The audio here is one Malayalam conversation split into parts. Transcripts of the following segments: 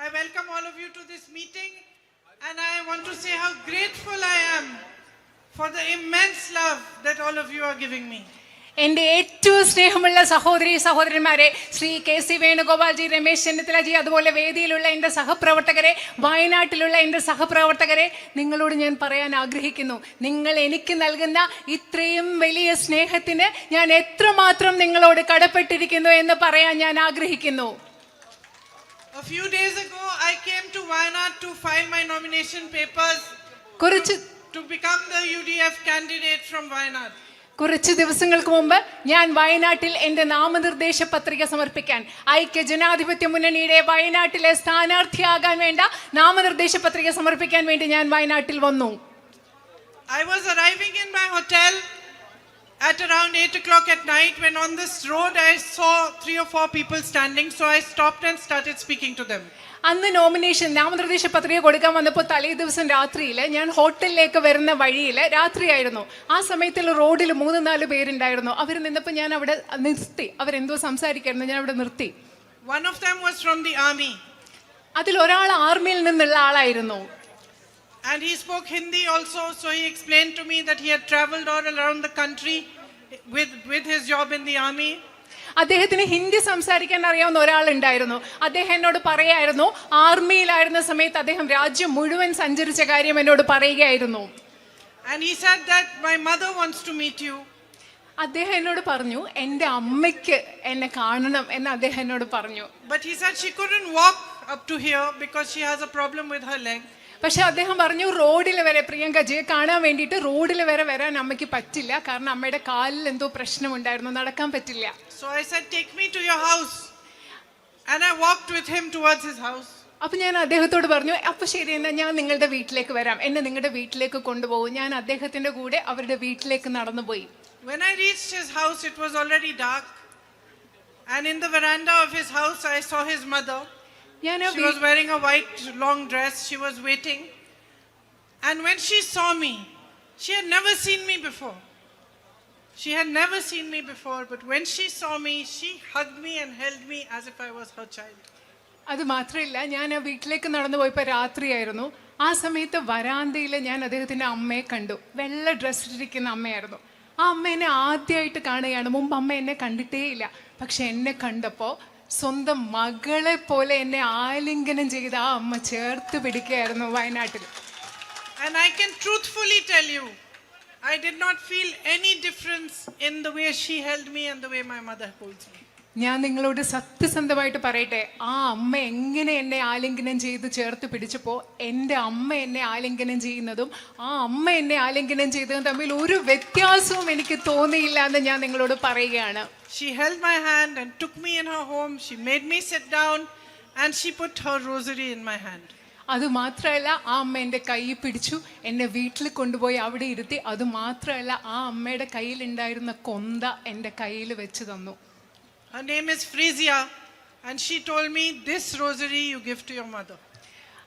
I welcome all of you to this meeting, and I want to say how grateful I am for the immense love that all of you are giving me. എൻ്റെ ഏറ്റവും സ്നേഹമുള്ള സഹോദരി സഹോദരന്മാരെ, ശ്രീ KC വേണുഗോപാൽജി, രമേശ് ചെന്നിത്തലജി, അതുപോലെ വേദിയിലുള്ള എൻ്റെ സഹപ്രവർത്തകരെ, വയനാട്ടിലുള്ള എൻ്റെ സഹപ്രവർത്തകരെ, നിങ്ങളോട് ഞാൻ പറയാൻ ആഗ്രഹിക്കുന്നു, നിങ്ങൾ എനിക്ക് നൽകുന്ന ഇത്രയും വലിയ സ്നേഹത്തിന് ഞാൻ എത്രമാത്രം നിങ്ങളോട് കടപ്പെട്ടിരിക്കുന്നു എന്ന് പറയാൻ ഞാൻ ആഗ്രഹിക്കുന്നു. A few days ago, I came to Wayanad to file my nomination papers to become the UDF candidate from Wayanad. കുറച്ച് ദിവസങ്ങൾക്ക് മുമ്പ് ഞാൻ വയനാട്ടിൽ എൻ്റെ നാമനിർദ്ദേശ പത്രിക സമർപ്പിക്കാൻ, ഐക്യ ജനാധിപത്യ മുന്നണിയുടെ വയനാട്ടിലെ സ്ഥാനാർത്ഥിയാകാൻ വേണ്ട നാമനിർദ്ദേശ പത്രിക സമർപ്പിക്കാൻ വേണ്ടി ഞാൻ വയനാട്ടിൽ വന്നു. I was arriving in my hotel at around 8 o'clock at night when on this road I saw 3 or 4 people standing, so I stopped and started speaking to them. അന്ന് നാമനിർദ്ദേശ പത്രിക കൊടുക്കാൻ വന്നപ്പോൾ തലേ ദിവസം രാത്രിയിൽ ഞാൻ ഹോട്ടലിലേക്ക് വരുന്ന വഴിയിൽ രാത്രിയായിരുന്നു. ആ സമയത്തിൽ റോഡിൽ 3-4 പേരുണ്ടായിരുന്നു. അവർ നിന്നപ്പോൾ ഞാൻ അവിടെ നിർത്തി. അവരെന്തോ സംസാരിക്കായിരുന്നു, ഞാൻ അവിടെ നിർത്തി. One of them was from the army. അതിൽ ഒരാൾ ആർമിയിൽ നിന്നുള്ള ആളായിരുന്നു. And he spoke Hindi also, so he explained to me that he had traveled all around the country with his job in the army. അദ്ദേഹത്തിന് ഹിന്ദി സംസാരിക്കാൻ അറിയാവുന്ന ഒരാളുണ്ടായിരുന്നു. അദ്ദേഹം എന്നോട് പറയായിരുന്നു, ആർമിയിലായിരുന്ന സമയത്ത് അദ്ദേഹം രാജ്യം മുഴുവൻ സഞ്ചരിച്ച കാര്യം എന്നോട് പറയുകയായിരുന്നു. And he said that my mother wants to meet you. അദ്ദേഹം എന്നോട് പറഞ്ഞു, എൻ്റെ അമ്മയ്ക്ക് എന്നെ കാണണം എന്ന് അദ്ദേഹം എന്നോട് പറഞ്ഞു. But he said she couldn't walk up to here because she has a problem with her leg. പക്ഷെ അദ്ദേഹം പറഞ്ഞു, റോഡിൽ വരെ പ്രിയങ്കജിയെ കാണാൻ വേണ്ടിയിട്ട് റോഡിൽ വരെ വരാൻ അമ്മയ്ക്ക് പറ്റില്ല, കാരണം അമ്മയുടെ കാലിൽ എന്തോ പ്രശ്നമുണ്ടായിരുന്നു, നടക്കാൻ പറ്റില്ല. So I said, take me to your house. And I walked with him towards his house. അപ്പൊ ഞാൻ അദ്ദേഹത്തോട് പറഞ്ഞു, അപ്പൊ ശരി, എന്നാ ഞാൻ നിങ്ങളുടെ വീട്ടിലേക്ക് വരാം, എന്നെ നിങ്ങളുടെ വീട്ടിലേക്ക് കൊണ്ടുപോകും. ഞാൻ അദ്ദേഹത്തിന്റെ കൂടെ അവരുടെ വീട്ടിലേക്ക് നടന്നുപോയി. When I reached his house, it was already dark. And in the veranda of his house, I saw his mother. She was wearing a white long dress. She was waiting. And when she saw me, she had never seen me before. She had never seen me before, but when she saw me, she hugged me and held me as if I was her child. അത് മാത്രമല്ല, ഞാൻ ആ വീട്ടിലേക്ക് നടന്നു പോയപ്പോൾ രാത്രിയായിരുന്നു. ആ സമയത്ത് വരാന്തയിൽ ഞാൻ അദ്ദേഹത്തിൻ്റെ അമ്മയെ കണ്ടു. വെള്ള ഡ്രസ്സിലിരിക്കുന്ന അമ്മയായിരുന്നു. ആ അമ്മ എന്നെ ആദ്യമായിട്ട് കാണുകയാണ്. മുമ്പ് അമ്മ എന്നെ കണ്ടിട്ടേ ഇല്ല. പക്ഷെ എന്നെ കണ്ടപ്പോൾ സ്വന്തം മകളെ പോലെ എന്നെ ആലിംഗനം ചെയ്ത് ആ അമ്മ ചേർത്ത് പിടിക്കുകയായിരുന്നു വയനാട്ടിൽ. And I can truthfully tell you, I did not feel any difference in the way she held me and the way my mother holds me. ഞാൻ നിങ്ങളോട് സത്യസന്ധമായിട്ട് പറയട്ടെ, ആ അമ്മ എങ്ങനെ എന്നെ ആലിംഗനം ചെയ്ത് ചേർത്ത് പിടിച്ചപ്പോൾ എൻ്റെ അമ്മ എന്നെ ആലിംഗനം ചെയ്യുന്നതും ആ അമ്മ എന്നെ ആലിംഗനം ചെയ്തതും തമ്മിൽ ഒരു വ്യത്യാസവും എനിക്ക് തോന്നിയില്ല എന്ന് ഞാൻ നിങ്ങളോട് പറയുകയാണ്. She held my hand and took me in her home. She made me sit down and she put her rosary in my hand. അത് മാത്രമല്ല, ആ അമ്മ എൻ്റെ കൈ പിടിച്ചു എന്നെ വീട്ടിൽ കൊണ്ടുപോയി അവിടെ ഇരുത്തി. അത് മാത്രമല്ല, ആ അമ്മയുടെ കയ്യിലുണ്ടായിരുന്ന കൊന്ത എൻ്റെ കയ്യിൽ വെച്ച് തന്നു. Her name is Frisia and she told me, this rosary you give to your mother.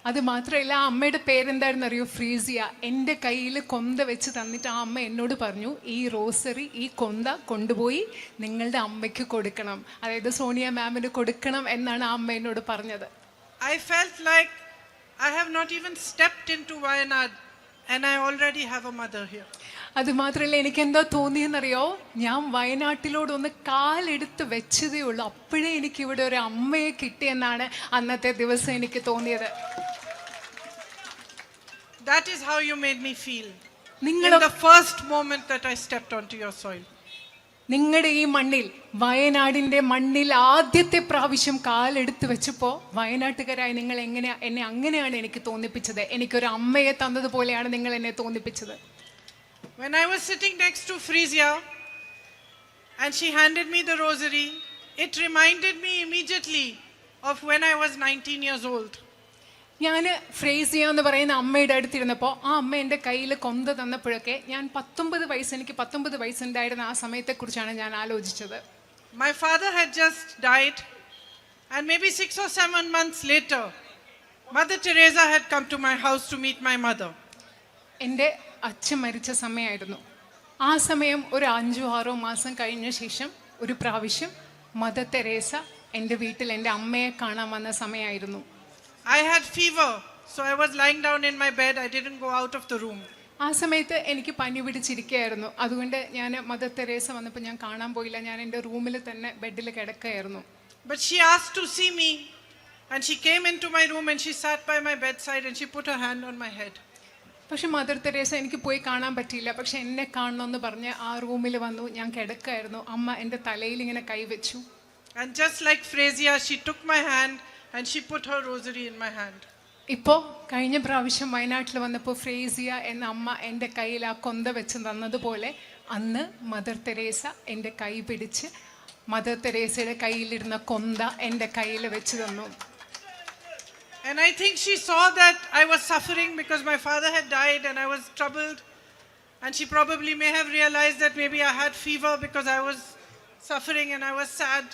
അത് മാത്രമല്ല, ആ അമ്മയുടെ പേരെന്തായിരുന്നു അറിയോ? ഫ്രീസിയ. എൻ്റെ കയ്യിൽ കൊന്ത വെച്ച് തന്നിട്ട് ആ അമ്മ എന്നോട് പറഞ്ഞു, ഈ റോസറി, ഈ കൊന്ത കൊണ്ടുപോയി നിങ്ങളുടെ അമ്മയ്ക്ക് കൊടുക്കണം, അതായത് സോണിയ മാമിന് കൊടുക്കണം എന്നാണ് ആ അമ്മ എന്നോട് പറഞ്ഞത്. I felt like I have not even stepped into Wayanad and I already have a mother here. അത് മാത്രമല്ല, എനിക്ക് എന്താ തോന്നിയെന്നറിയോ? ഞാൻ വയനാട്ടിലോടൊന്ന് കാലെടുത്ത് വെച്ചതേ ഉള്ളൂ, അപ്പോഴേ എനിക്ക് ഇവിടെ ഒരു അമ്മയെ കിട്ടിയെന്നാണ് അന്നത്തെ ദിവസം എനിക്ക് തോന്നിയത്. That is how you made me feel in the first moment that I stepped onto your soil. നിങ്ങളുടെ ഈ മണ്ണിൽ, വയനാടിൻ്റെ മണ്ണിൽ ആദ്യത്തെ പ്രാവശ്യം കാലെടുത്ത് വെച്ചപ്പോൾ വയനാട്ടുകാരായി നിങ്ങൾ എന്നെ അങ്ങനെയാണ് എനിക്ക് തോന്നിപ്പിച്ചത്. എനിക്കൊരു അമ്മയെ തന്നതുപോലെയാണ് നിങ്ങൾ എന്നെ തോന്നിപ്പിച്ചത്. When I was sitting next to Frisia and she handed me the rosary, it reminded me immediately of when I was 19 years old. ഞാൻ ഫ്രേസിയ എന്ന് പറയുന്ന അമ്മയുടെ അടുത്തിരുന്നപ്പോൾ ആ അമ്മ എൻ്റെ കയ്യിൽ കൊന്ത തന്നപ്പോഴൊക്കെ ഞാൻ 19 വയസ്സ്, എനിക്ക് 19 വയസ്സുണ്ടായിരുന്ന ആ സമയത്തെക്കുറിച്ചാണ് ഞാൻ ആലോചിച്ചത്. My father had just died and maybe 6 or 7 months later, Mother Teresa had come to my house to meet my mother. എൻ്റെ അച്ഛൻ മരിച്ച സമയമായിരുന്നു. ആ സമയം ഒരു 5-6 മാസം കഴിഞ്ഞ ശേഷം ഒരു പ്രാവശ്യം മദർ തെരേസ എൻ്റെ വീട്ടിൽ എൻ്റെ അമ്മയെ കാണാൻ വന്ന സമയമായിരുന്നു. I had fever, so I was lying down in my bed. I didn't go out of the room. ആ സമയത്ത് എനിക്ക് പനി പിടിച്ചിരിക്കുകയായിരുന്നു. അതുകൊണ്ട് ഞാൻ മദർ തെരേസ വന്നപ്പോൾ ഞാൻ കാണാൻ പോയില്ല. ഞാൻ എൻ്റെ റൂമിൽ തന്നെ ബെഡിൽ കിടക്കുകയായിരുന്നു. But she asked to see me, and she came into my room and she sat by my bedside and she put her hand on my head. പക്ഷെ മദർ തെരേസ എനിക്ക് പോയി കാണാൻ പറ്റിയില്ല. പക്ഷെ എന്നെ കാണണമെന്ന് പറഞ്ഞ് ആ റൂമിൽ വന്നു. ഞാൻ കിടക്കുകയായിരുന്നു. അമ്മ എൻ്റെ തലയിൽ ഇങ്ങനെ കൈവച്ചു. And just like Frezia, she took my hand and she put her rosary in my hand. ഇപ്പോൾ കഴിഞ്ഞ പ്രാവശ്യം വയനാട്ടിൽ വന്നപ്പോൾ ഫ്രേസിയ എന്ന അമ്മ എൻ്റെ കയ്യിൽ ആ കൊന്ത വെച്ച് തന്നതുപോലെ അന്ന് മദർ തെരേസ എൻ്റെ കൈ പിടിച്ച് മദർ തെരേസയുടെ കയ്യിലിരുന്ന കൊന്ത എൻ്റെ കയ്യിൽ വെച്ച് തന്നു. And I think she saw that I was suffering because my father had died and I was troubled. And she probably may have realized that maybe I had fever because I was suffering and I was sad.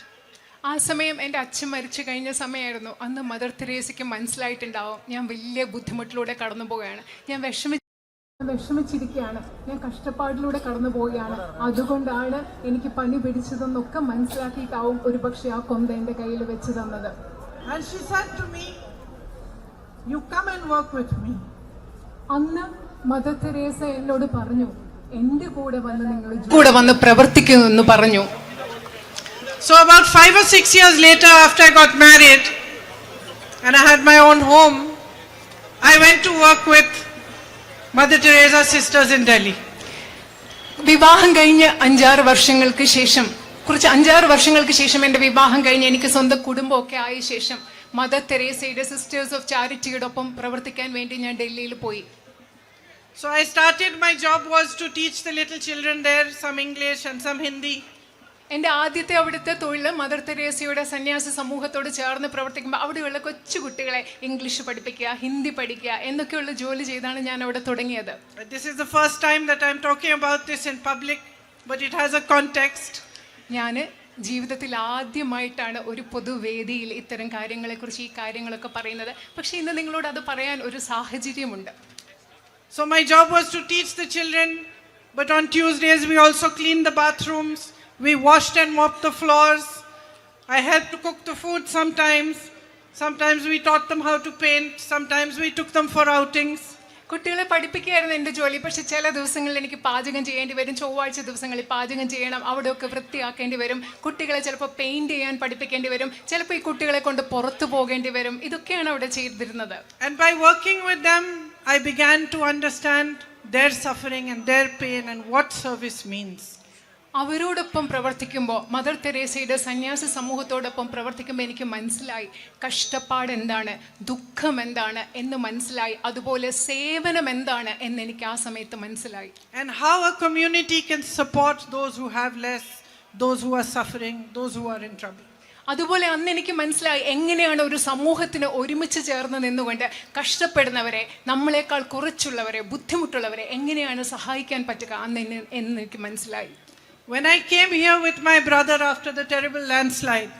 ആ സമയം എൻ്റെ അച്ഛൻ മരിച്ചു കഴിഞ്ഞ സമയമായിരുന്നു. അന്ന് മദർ തെരേസയ്ക്ക് മനസ്സിലായിട്ടുണ്ടാവും ഞാൻ വലിയ ബുദ്ധിമുട്ടിലൂടെ കടന്നു പോവുകയാണ്, ഞാൻ വിഷമിച്ചിരിക്കുകയാണ്, ഞാൻ കഷ്ടപ്പാടിലൂടെ കടന്നു പോവുകയാണ്, അതുകൊണ്ടാണ് എനിക്ക് പനി പിടിച്ചതെന്നൊക്കെ മനസ്സിലാക്കിയിട്ടാവും ഒരുപക്ഷെ ആ കൊന്ത എൻ്റെ കയ്യിൽ വെച്ച് തന്നത്. And she said to me, "You come and work with me." അന്ന് മദർ തെരേസ എന്നോട് പറഞ്ഞു, എൻ്റെ കൂടെ വന്ന് പ്രവർത്തിക്കുമെന്ന് പറഞ്ഞു. So about 5 or 6 years later, after I got married and I had my own home, I went to work with Mother Teresa's sisters in Delhi. വിവാഹം കഴിഞ്ഞ് 5-6 വർഷങ്ങൾക്ക് ശേഷം എൻ്റെ വിവാഹം കഴിഞ്ഞ് എനിക്ക് സ്വന്തം കുടുംബമൊക്കെ ആയ ശേഷം മദർ തെരേസയുടെ സിസ്റ്റേഴ്സ് ഓഫ് ചാരിറ്റിയുടെ ഒപ്പം പ്രവർത്തിക്കാൻ വേണ്ടി ഞാൻ ഡൽഹിയിൽ പോയി. So I started, my job was to teach the little children there some English and some Hindi. എൻ്റെ ആദ്യത്തെ അവിടുത്തെ തൊഴിൽ മദർ തെരേസയുടെ സന്യാസ സമൂഹത്തോട് ചേർന്ന് പ്രവർത്തിക്കുമ്പോൾ അവിടെയുള്ള കൊച്ചു കുട്ടികളെ ഇംഗ്ലീഷ് പഠിപ്പിക്കുക, ഹിന്ദി പഠിക്കുക എന്നൊക്കെയുള്ള ജോലി ചെയ്താണ് ഞാൻ അവിടെ തുടങ്ങിയത്. This is the first time that I'm talking about this in public, but it has a context. ഞാൻ ജീവിതത്തിൽ ആദ്യമായിട്ടാണ് ഒരു പൊതുവേദിയിൽ ഇത്തരം കാര്യങ്ങളെക്കുറിച്ച് ഈ കാര്യങ്ങളൊക്കെ പറയുന്നത്. പക്ഷേ ഇന്ന് നിങ്ങളോട് അത് പറയാൻ ഒരു സാഹചര്യമുണ്ട്. So my job was to teach the children, but on Tuesdays we also cleaned the bathrooms. We washed and mopped the floors. I helped to cook the food sometimes. Sometimes we taught them how to paint. Sometimes we took them for outings. കുട്ടികളെ പഠിപ്പിക്കുകയായിരുന്നു എൻ്റെ ജോലി. പക്ഷെ ചില ദിവസങ്ങളിൽ എനിക്ക് പാചകം ചെയ്യേണ്ടി വരും. ചൊവ്വാഴ്ച ദിവസങ്ങളിൽ പാചകം ചെയ്യണം, അവിടെയൊക്കെ വൃത്തിയാക്കേണ്ടി വരും. കുട്ടികളെ ചിലപ്പോൾ പെയിൻറ് ചെയ്യാൻ പഠിപ്പിക്കേണ്ടി വരും. ചിലപ്പോൾ ഈ കുട്ടികളെ കൊണ്ട് പുറത്തു പോകേണ്ടി വരും. ഇതൊക്കെയാണ് അവിടെ ചെയ്തിരുന്നത്. And by working with them, I began to understand their suffering and their pain and what service means. അവരോടൊപ്പം പ്രവർത്തിക്കുമ്പോൾ, മദർ തെരേസയുടെ സന്യാസ സമൂഹത്തോടൊപ്പം പ്രവർത്തിക്കുമ്പോൾ എനിക്ക് മനസ്സിലായി കഷ്ടപ്പാട് എന്താണ്, ദുഃഖം എന്താണ് എന്ന് മനസ്സിലായി. അതുപോലെ സേവനം എന്താണ് എന്ന് എനിക്ക് ആ സമയത്ത് മനസ്സിലായി. And how a community can support those who have less, those who are suffering, those who are in trouble. അതുപോലെ അന്ന് എനിക്ക് മനസ്സിലായി എങ്ങനെയാണ് ഒരു സമൂഹത്തിന് ഒരുമിച്ച് ചേർന്ന് നിന്നുകൊണ്ട് കഷ്ടപ്പെടുന്നവരെ, നമ്മളെക്കാൾ കുറച്ചുള്ളവരെ, ബുദ്ധിമുട്ടുള്ളവരെ എങ്ങനെയാണ് സഹായിക്കാൻ പറ്റുക എന്ന് എനിക്ക് മനസ്സിലായി. When I came here with my brother after the terrible landslide,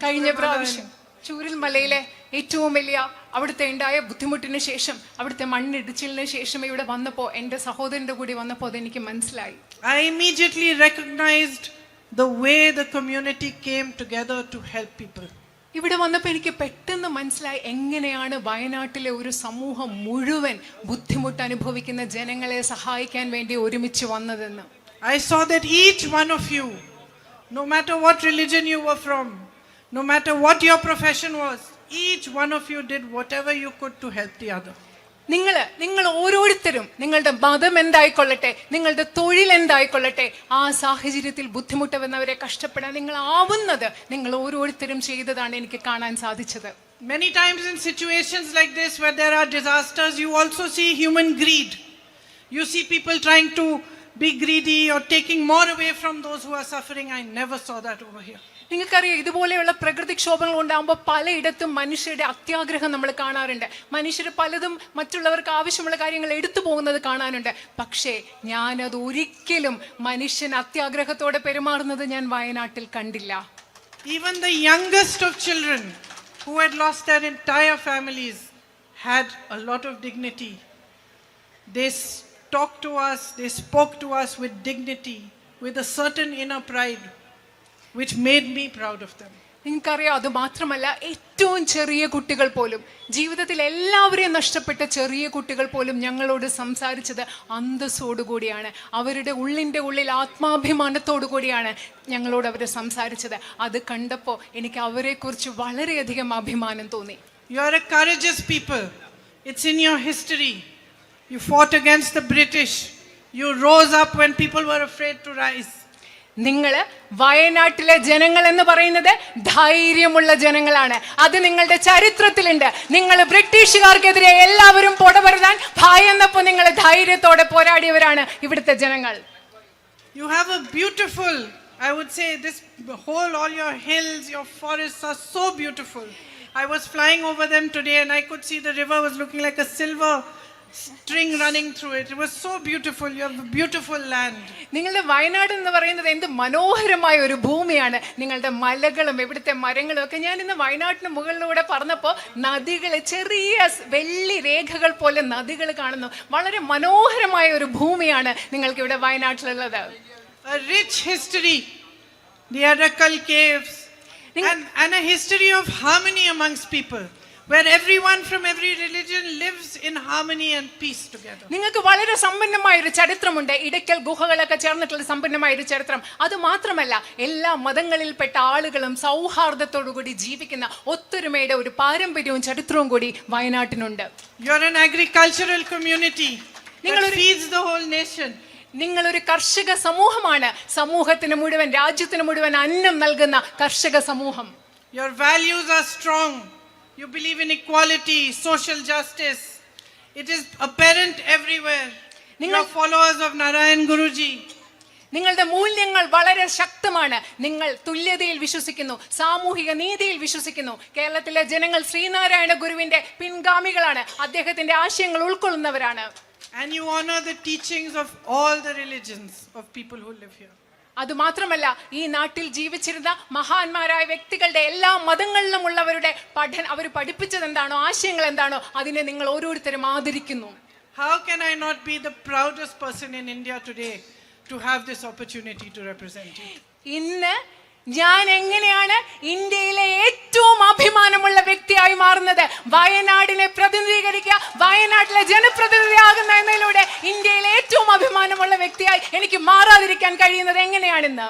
കഴിഞ്ഞ പ്രാവശ്യം ചൂരൽ മലയിലെ ഏറ്റവും വലിയ അവിടുത്തെ ഉണ്ടായ ബുദ്ധിമുട്ടിന് ശേഷം, അവിടുത്തെ മണ്ണിടിച്ചിലിന് ശേഷം ഇവിടെ വന്നപ്പോൾ, എൻ്റെ സഹോദരൻ്റെ കൂടി വന്നപ്പോൾ അതെനിക്ക് മനസ്സിലായി. I immediately recognized the way the community came together to help people. ഇവിടെ വന്നപ്പോൾ എനിക്ക് പെട്ടെന്ന് മനസ്സിലായി എങ്ങനെയാണ് വയനാട്ടിലെ ഒരു സമൂഹം മുഴുവൻ ബുദ്ധിമുട്ട് അനുഭവിക്കുന്ന ജനങ്ങളെ സഹായിക്കാൻ വേണ്ടി ഒരുമിച്ച് വന്നതെന്ന്. I saw that each one of you, no matter what religion you were from, no matter what your profession was, each one of you did whatever you could to help the other. നിങ്ങൾ ഓരോരുത്തരും നിങ്ങളുടെ മതം എന്തായിക്കൊള്ളട്ടെ, നിങ്ങളുടെ തൊഴിൽ എന്തായിക്കൊള്ളട്ടെ, ആ സാഹചര്യത്തിൽ ബുദ്ധിമുട്ടുന്നവരെ കഷ്ടപ്പെടാൻ നിങ്ങൾ ആവുന്നത് നിങ്ങൾ ഓരോരുത്തരും ചെയ്തതാണ് എനിക്ക് കാണാൻ സാധിച്ചത്. Many times in situations like this where there are disasters, you also see human greed. You see people trying to be greedy or taking more away from those who are suffering. I never saw that over here. നിങ്ങൾക്കറിയാം, ഇതുപോലെയുള്ള പ്രകൃതിക്ഷോഭങ്ങൾ ഉണ്ടാകുമ്പോൾ പലയിടത്തും മനുഷ്യരുടെ അത്യാഗ്രഹം നമ്മൾ കാണാറുണ്ട്. മനുഷ്യർ പലതും മറ്റുള്ളവർക്ക് ആവശ്യമുള്ള കാര്യങ്ങൾ എടുത്തു പോകുന്നത് കാണാനുണ്ട്. പക്ഷേ ഞാനത് ഒരിക്കലും മനുഷ്യൻ അത്യാഗ്രഹത്തോടെ പെരുമാറുന്നത് ഞാൻ വയനാട്ടിൽ കണ്ടില്ല. Even the youngest of children who had lost their entire families had a lot of dignity. They talked to us, they spoke to us with dignity, with a certain inner pride, which made me proud of them. നിങ്ങൾക്കറിയാം, അത് മാത്രമല്ല ഏറ്റവും ചെറിയ കുട്ടികൾ പോലും, ജീവിതത്തിൽ എല്ലാവരെയും നഷ്ടപ്പെട്ട ചെറിയ കുട്ടികൾ പോലും ഞങ്ങളോട് സംസാരിച്ചത് അന്തസ്സോടുകൂടിയാണ്. അവരുടെ ഉള്ളിൽ ആത്മാഭിമാനത്തോടു കൂടിയാണ് ഞങ്ങളോട് അവർ സംസാരിച്ചത്. അത് കണ്ടപ്പോൾ എനിക്ക് അവരെക്കുറിച്ച് വളരെയധികം അഭിമാനം തോന്നി. You are a courageous people. It's in your history. You fought against the British. You rose up when people were afraid to rise. നിങ്ങൾ വയനാട്ടിലെ ജനങ്ങൾ എന്ന് പറയുന്നത് ധൈര്യമുള്ള ജനങ്ങളാണ്. അത് നിങ്ങളുടെ ചരിത്രത്തിലുണ്ട്. നിങ്ങൾ ബ്രിട്ടീഷുകാർക്കെതിരെ എല്ലാവരും പൊടപെടാൻ ഭയന്നപ്പോൾ നിങ്ങൾ ധൈര്യത്തോടെ പോരാടിയവരാണ് ഇവിടുത്തെ ജനങ്ങൾ. You have a beautiful, I would say, this whole, all your hills, your forests are so beautiful. I was flying over them today and I could see the river was looking like a silver string running through it. It was so beautiful. You have a beautiful land. നിങ്ങളുടെ വയനാട് എന്ന് പറയുന്നത് എന്ത് മനോഹരമായ ഒരു ഭൂമിയാണ്. നിങ്ങളുടെ മലകളും ഇവിടുത്തെ മരങ്ങളും ഒക്കെ. ഞാൻ ഇന്ന് വയനാട്ടിന് മുകളിലൂടെ പറഞ്ഞപ്പോൾ നദികൾ, ചെറിയ വെള്ളി രേഖകൾ പോലെ നദികൾ കാണുന്നു. വളരെ മനോഹരമായ ഒരു ഭൂമിയാണ് നിങ്ങൾക്ക് ഇവിടെ വയനാട്ടിലുള്ളത്. A rich history, the Arakal caves, and a history of harmony amongst people, where everyone from every religion lives in harmony and peace together. നിങ്ങൾക്ക് വളരെ സമ്പന്നമായ ഒരു ചരിത്രമുണ്ട്. ഇടയ്ക്കൽ ഗുഹകളൊക്കെ ചേർന്നിട്ടുള്ള സമ്പന്നമായ ഒരു ചരിത്രം. അത് മാത്രമല്ല, എല്ലാ മതങ്ങളിൽപ്പെട്ട ആളുകളും സൗഹാർദ്ദത്തോടുകൂടി ജീവിക്കുന്ന ഒത്തൊരുമയുടെ ഒരു പാരമ്പര്യവും ചരിത്രവും കൂടി വയനാട്ടിനുണ്ട്. You are an agricultural community that feeds the whole nation. നിങ്ങളൊരു കർഷക സമൂഹമാണ്. സമൂഹത്തിന് മുഴുവൻ, രാജ്യത്തിന് മുഴുവൻ അന്നം നൽകുന്ന കർഷക സമൂഹം. Your values are strong. You believe in equality, social justice. It is apparent everywhere. You are followers of Narayan Guruji. നിങ്ങളുടെ മൂല്യങ്ങൾ വളരെ ശക്തമാണ്. നിങ്ങൾ തുല്യതയിൽ വിശ്വസിക്കുന്നു, സാമൂഹിക നീതിയിൽ വിശ്വസിക്കുന്നു. കേരളത്തിലെ ജനങ്ങൾ ശ്രീനാരായണ ഗുരുവിന്റെ പിൻഗാമികളാണ്. അദ്ദേഹത്തിന്റെ ആശയങ്ങൾ ഉൾക്കൊള്ളുന്നവരാണ്. And you honor the teachings of all the religions of people who live here. അതുമാത്രമല്ല, ഈ നാട്ടിൽ ജീവിച്ചിരുന്ന മഹാന്മാരായ വ്യക്തികളുടെ എല്ലാ മതങ്ങളിലും ഉള്ളവരുടെ അവർ പഠിപ്പിച്ചത് എന്താണോ, ആശയങ്ങൾ എന്താണോ, അതിനെ നിങ്ങൾ ഓരോരുത്തരും ആദരിക്കുന്നു. How can I not be the proudest person in India today to have this opportunity to represent you? ഇന്ന് ഞാൻ എങ്ങനെയാണ് ഇന്ത്യയിലെ ഏറ്റവും അഭിമാനമുള്ള വ്യക്തിയായി മാറുന്നത്? വയനാടിനെ പ്രതിനിധീകരിക്കുക, വയനാട്ടിലെ ജനപ്രതിനിധിയാകുന്ന എന്നതിലൂടെ ഇന്ത്യയിലെ ഏറ്റവും അഭിമാനമുള്ള വ്യക്തിയായി എനിക്ക് മാറാതിരിക്കാൻ കഴിയുന്നത് എങ്ങനെയാണെന്ന്.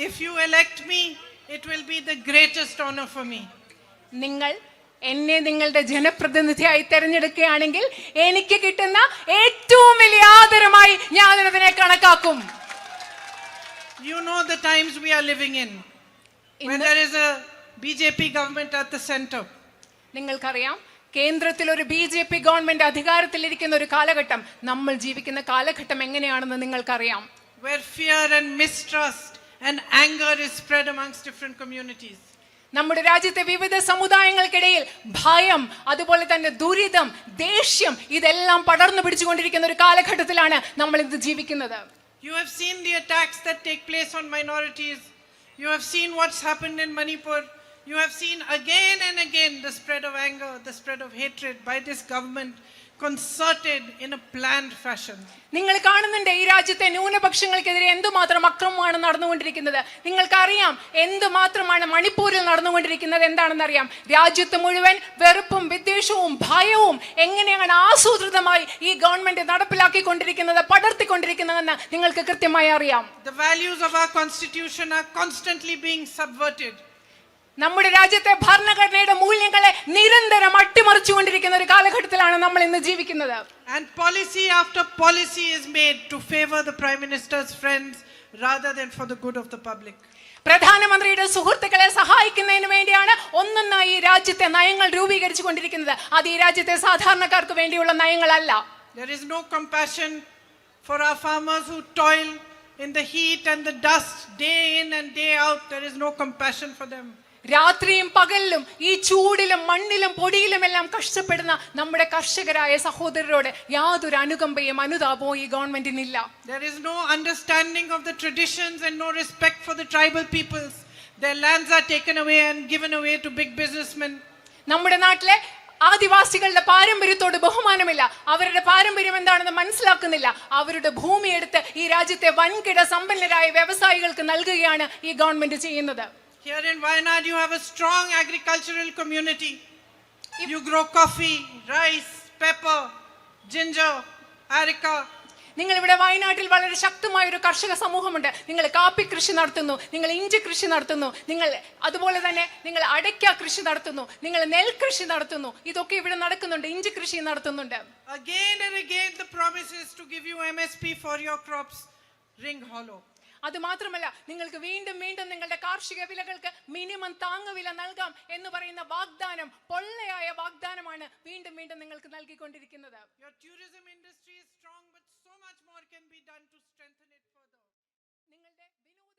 If you elect me, it will be the greatest honor for me. നിങ്ങൾ എന്നെ നിങ്ങളുടെ ജനപ്രതിനിധിയായി തെരഞ്ഞെടുക്കുകയാണെങ്കിൽ എനിക്ക് കിട്ടുന്ന ഏറ്റവും വലിയ ആദരമായി ഞാൻ അതിനെ കണക്കാക്കും. You know the times we are living in, when there is a BJP government at the center. നിങ്ങൾക്കറിയാം, കേന്ദ്രത്തിൽ ഒരു BJP ഗവൺമെന്റ് അധികാരത്തിലിരിക്കുന്ന ഒരു കാലഘട്ടം, നമ്മൾ ജീവിക്കുന്ന കാലഘട്ടം എങ്ങനെയാണെന്ന് നിങ്ങൾക്കറിയാം. Where fear and mistrust and anger is spread amongst different communities. നമ്മുടെ രാജ്യത്തെ വിവിധ സമുദായങ്ങൾക്കിടയിൽ ഭയം, അതുപോലെ തന്നെ ദുരിതം, ദേഷ്യം, ഇതെല്ലാം പടർന്നു പിടിച്ചുകൊണ്ടിരിക്കുന്ന ഒരു കാലഘട്ടത്തിലാണ് നമ്മൾ ഇന്ന് ജീവിക്കുന്നത്. You have seen the attacks that take place on minorities. You have seen what's happened in Manipur. You have seen again and again the spread of anger, the spread of hatred by this government, concerted in a planned fashion. നിങ്ങൾ കാണുന്നുണ്ട് ഈ രാജ്യത്തെ ന്യൂനപക്ഷങ്ങൾക്കെതിരെ എന്തുമാത്രം അക്രമമാണ് നടന്നുകൊണ്ടിരിക്കുന്നത്. നിങ്ങൾക്കറിയാം എന്തുമാത്രമാണ് മണിപ്പൂരിൽ നടന്നുകൊണ്ടിരിക്കുന്നത്. എന്താണെന്നറിയാം, രാജ്യത്ത് മുഴുവൻ വെറുപ്പും വിദ്വേഷവും ഭയവും എങ്ങനെയാണ് ആസൂത്രിതമായി ഈ ഗവൺമെന്റ് നടപ്പിലാക്കിക്കൊണ്ടിരിക്കുന്നത്, പടർത്തിക്കൊണ്ടിരിക്കുന്നതെന്ന് നിങ്ങൾക്ക് കൃത്യമായി അറിയാം. The values of our constitution are constantly being subverted. നമ്മുടെ രാജ്യത്തെ ഭരണഘടനയുടെ മൂല്യങ്ങളെ നിരന്തരം അട്ടിമറിച്ചുകൊണ്ടിരിക്കുന്ന ഒരു കാലഘട്ടത്തിലാണ് നമ്മൾ ഇന്ന് ജീവിക്കുന്നത്. And policy after policy is made to favor the Prime Minister's friends rather than for the good of the public. പ്രധാനമന്ത്രിയുടെ സുഹൃത്തുക്കളെ സഹായിക്കുന്നതിന് വേണ്ടിയാണ് ഒന്നൊന്നായി ഈ രാജ്യത്തെ നയങ്ങൾ രൂപീകരിച്ചു കൊണ്ടിരിക്കുന്നത്. അത് ഈ രാജ്യത്തെ സാധാരണക്കാർക്ക് വേണ്ടിയുള്ള നയങ്ങളല്ല. There is no compassion for our farmers who toil in the heat and the dust day in and day out. There is no compassion for them. രാത്രിയും പകലിലും ഈ ചൂടിലും മണ്ണിലും പൊടിയിലും എല്ലാം കഷ്ടപ്പെടുന്ന നമ്മുടെ കർഷകരായ സഹോദരരോട് യാതൊരു അനുകമ്പയും അനുതാപവും ഈ ഗവൺമെന്റിനില്ല. There is no understanding of the traditions and no respect for the tribal peoples. Their lands are taken away and given away to big businessmen. നമ്മുടെ നാട്ടിലെ ആദിവാസികളുടെ പാരമ്പര്യത്തോട് ബഹുമാനമില്ല. അവരുടെ പാരമ്പര്യം എന്താണെന്ന് മനസ്സിലാക്കുന്നില്ല. അവരുടെ ഭൂമി എടുത്ത് ഈ രാജ്യത്തെ വൻകിട സമ്പന്നരായ വ്യവസായികൾക്ക് നൽകുകയാണ് ഈ ഗവൺമെന്റ് ചെയ്യുന്നത്. Here in Wayanad, you have a strong agricultural community. You grow coffee, rice, pepper, ginger, areca. നിങ്ങൾ ഇവിടെ വയനാട്ടിൽ വളരെ ശക്തമായ ഒരു കർഷക സമൂഹമുണ്ട്. നിങ്ങൾ കാപ്പി കൃഷി നടത്തുന്നു, നിങ്ങൾ ഇഞ്ചി കൃഷി നടത്തുന്നു, നിങ്ങൾ അതുപോലെ തന്നെ നിങ്ങൾ അടയ്ക്ക കൃഷി നടത്തുന്നു, നിങ്ങൾ നെൽകൃഷി നടത്തുന്നു. ഇതൊക്കെ ഇവിടെ നടക്കുന്നുണ്ട്. ഇഞ്ചി കൃഷി നടത്തുന്നുണ്ട്. Again and again the promise is to give you MSP for your crops ring hollow. അത് മാത്രമല്ല, നിങ്ങൾക്ക് വീണ്ടും വീണ്ടും നിങ്ങളുടെ കാർഷിക വിലകൾക്ക് മിനിമം താങ്ങുവില നൽകാം എന്ന് പറയുന്ന വാഗ്ദാനം പൊള്ളയായ വാഗ്ദാനമാണ് വീണ്ടും വീണ്ടും നിങ്ങൾക്ക് നൽകിക്കൊണ്ടിരിക്കുന്നത്. Your tourism industry is strong, but so much more can be done to strengthen it further. നിങ്ങളുടെ വിനോദ